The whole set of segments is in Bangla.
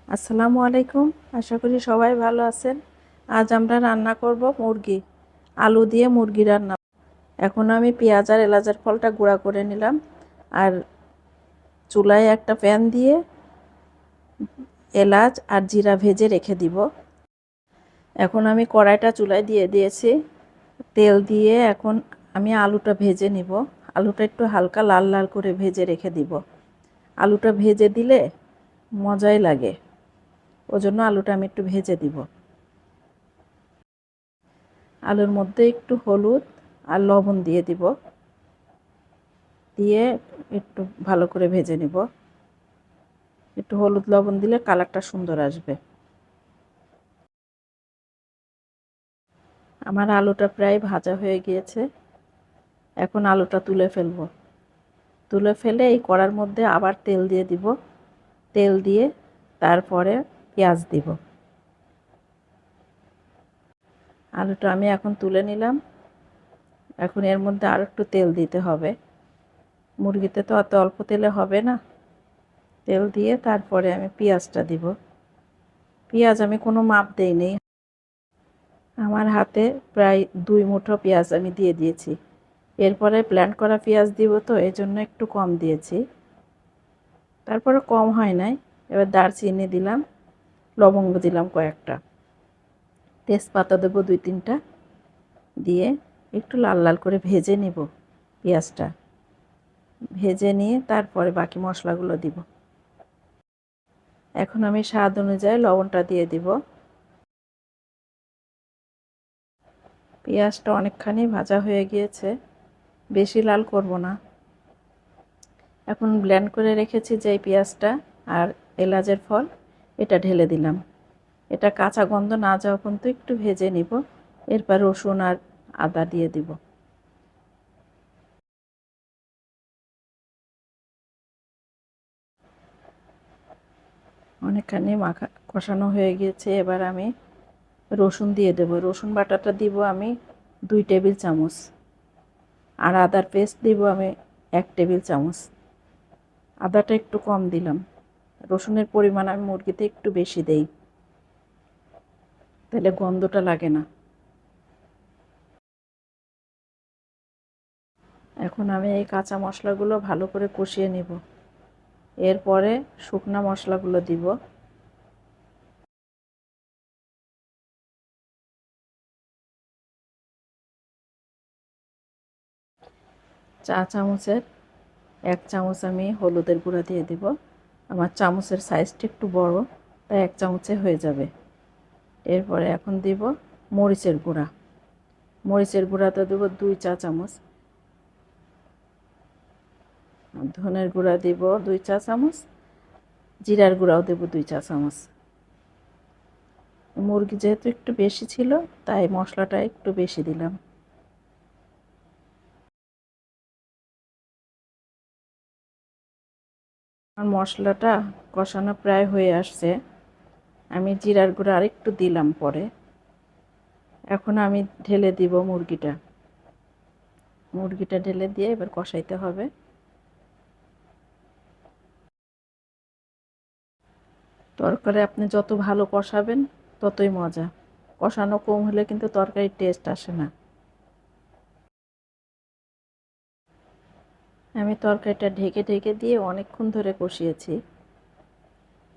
আসসালামু আলাইকুম। আশা করি সবাই ভালো আছেন। আজ আমরা রান্না করব মুরগি, আলু দিয়ে মুরগি রান্না। এখন আমি পেঁয়াজ আর এলাচের ফলটা গুঁড়া করে নিলাম, আর চুলায় একটা প্যান দিয়ে এলাচ আর জিরা ভেজে রেখে দিব। এখন আমি কড়াইটা চুলায় দিয়ে দিয়েছি, তেল দিয়ে এখন আমি আলুটা ভেজে নিব। আলুটা একটু হালকা লাল লাল করে ভেজে রেখে দিব। আলুটা ভেজে দিলে মজাই লাগে, ওজন্য আলুটা আমি একটু ভেজে দিব। আলুর মধ্যে একটু হলুদ আর লবণ দিয়ে দিব, দিয়ে একটু ভালো করে ভেজে নিব। একটু হলুদ লবণ দিলে কালারটা সুন্দর আসবে। আমার আলুটা প্রায় ভাজা হয়ে গিয়েছে। এখন আলুটা তুলে ফেলব। তুলে ফেলে এই কড়ার মধ্যে আবার তেল দিয়ে দিব। তেল দিয়ে তারপরে পেঁয়াজ দিব। আলুটা আমি এখন তুলে নিলাম। এখন এর মধ্যে আর একটু তেল দিতে হবে, মুরগিতে তো অত অল্প তেলে হবে না। তেল দিয়ে তারপরে আমি পেঁয়াজটা দিব। পেঁয়াজ আমি কোনো মাপ দেইনি, আমার হাতে প্রায় 2 মুঠো পেঁয়াজ আমি দিয়ে দিয়েছি। এরপরে প্ল্যান্ট করা পেঁয়াজ দিব, তো এই জন্য একটু কম দিয়েছি। তারপরে কম হয় নাই। এবার দারচিনি দিলাম, লবঙ্গ দিলাম কয়েকটা, তেজপাতা দেবো 2-3টা, দিয়ে একটু লাল লাল করে ভেজে নিব পেঁয়াজটা। ভেজে নিয়ে তারপরে বাকি মশলাগুলো দিব। এখন আমি স্বাদ অনুযায়ী লবণটা দিয়ে দিব। পেঁয়াজটা অনেকখানি ভাজা হয়ে গিয়েছে, বেশি লাল করব না। এখন ব্লেন্ড করে রেখেছি যে পেঁয়াজটা আর এলাচের ফল, এটা ঢেলে দিলাম। এটা কাঁচা গন্ধ না যাওয়া পর্যন্ত একটু ভেজে নিব। এরপর রসুন আর আদা দিয়ে দিব। অনেকখানি মাখা কষানো হয়ে গিয়েছে। এবার আমি রসুন দিয়ে দেব। রসুন বাটাটা দিব আমি 2 টেবিল চামচ, আর আদার পেস্ট দিব আমি 1 টেবিল চামচ। আদাটা একটু কম দিলাম, রসুনের পরিমাণ আমি মুরগিতে একটু বেশি দেই, তাহলে গন্ধটা লাগে না। এখন আমি এই কাঁচা মশলাগুলো ভালো করে কষিয়ে নিব। এরপরে শুকনা মশলাগুলো দিব। চা চামচের 1 চামচ আমি হলুদের গুঁড়া দিয়ে দিব। আমার চামচের সাইজটা একটু বড়, তাই 1 চামচে হয়ে যাবে। এরপরে এখন দিব মরিচের গুঁড়া। মরিচের গুঁড়াটা দেব 2 চা চামচ। ধনের গুঁড়া দিব 2 চা চামচ। জিরার গুঁড়াও দেব 2 চা চামচ। মুরগি যেহেতু একটু বেশি ছিল, তাই মশলাটা একটু বেশি দিলাম। আর মশলাটা কষানো প্রায় হয়ে আসছে। আমি জিরার গুঁড়া আরেকটু দিলাম পরে। এখন আমি ঢেলে দিব মুরগিটা। মুরগিটা ঢেলে দিয়ে এবার কষাইতে হবে। তরকারি আপনি যত ভালো কষাবেন ততই মজা। কষানো কম হলে কিন্তু তরকারির টেস্ট আসে না। আমি তরকারিটা ঢেকে ঢেকে দিয়ে অনেকক্ষণ ধরে কষিয়েছি।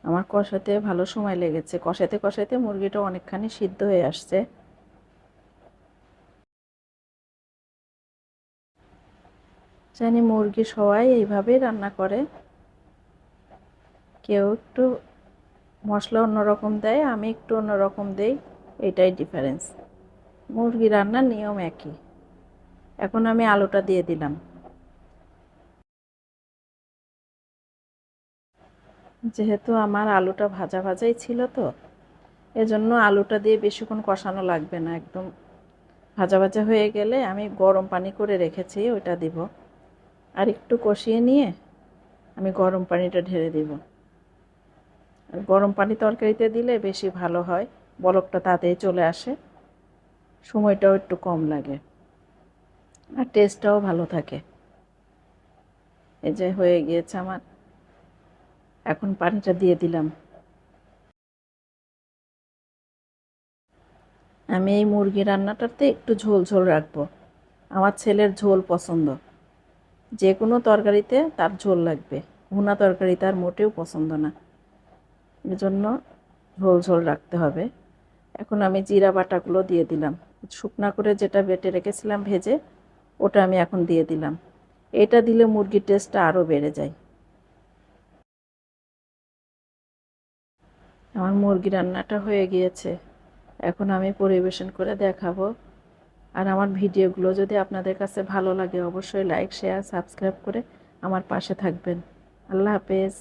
আমার কষাতে ভালো সময় লেগেছে। কষাতে কষাতে মুরগিটা অনেকখানি সিদ্ধ হয়ে আসছে। জানি মুরগি সবাই এইভাবেই রান্না করে, কেউ একটু মশলা অন্যরকম দেয়, আমি একটু অন্যরকম দেই, এটাই ডিফারেন্স। মুরগি রান্নার নিয়ম একই। এখন আমি আলুটা দিয়ে দিলাম। যেহেতু আমার আলুটা ভাজা ভাজাই ছিল, তো এজন্য আলুটা দিয়ে বেশিক্ষণ কষানো লাগবে না। একদম ভাজা ভাজা হয়ে গেলে আমি গরম পানি করে রেখেছি, ওইটা দিব। আর একটু কষিয়ে নিয়ে আমি গরম পানিটা ঢেলে দিব। আর গরম পানি তরকারিতে দিলে বেশি ভালো হয়, বলকটা তাড়াতাড়ি চলে আসে, সময়টাও একটু কম লাগে, আর টেস্টটাও ভালো থাকে। এই যে হয়ে গিয়েছে আমার। এখন পানিটা দিয়ে দিলাম। আমি এই মুরগি রান্নাটাতে একটু ঝোল ঝোল রাখবো। আমার ছেলের ঝোল পছন্দ, যে কোনো তরকারিতে তার ঝোল লাগবে, ভুনা তরকারি তার মোটেও পছন্দ না, এজন্য ঝোল ঝোল রাখতে হবে। এখন আমি জিরা বাটাগুলো দিয়ে দিলাম, শুকনা করে যেটা বেটে রেখেছিলাম ভেজে, ওটা আমি এখন দিয়ে দিলাম। এটা দিলে মুরগির টেস্টটা আরও বেড়ে যায়। আমার মুরগি রান্নাটা হয়ে গিয়েছে, এখন আমি পরিবেশন করে দেখাবো। আর আমার ভিডিওগুলো যদি আপনাদের কাছে ভালো লাগে অবশ্যই লাইক শেয়ার সাবস্ক্রাইব করে আমার পাশে থাকবেন। আল্লাহ হাফেজ।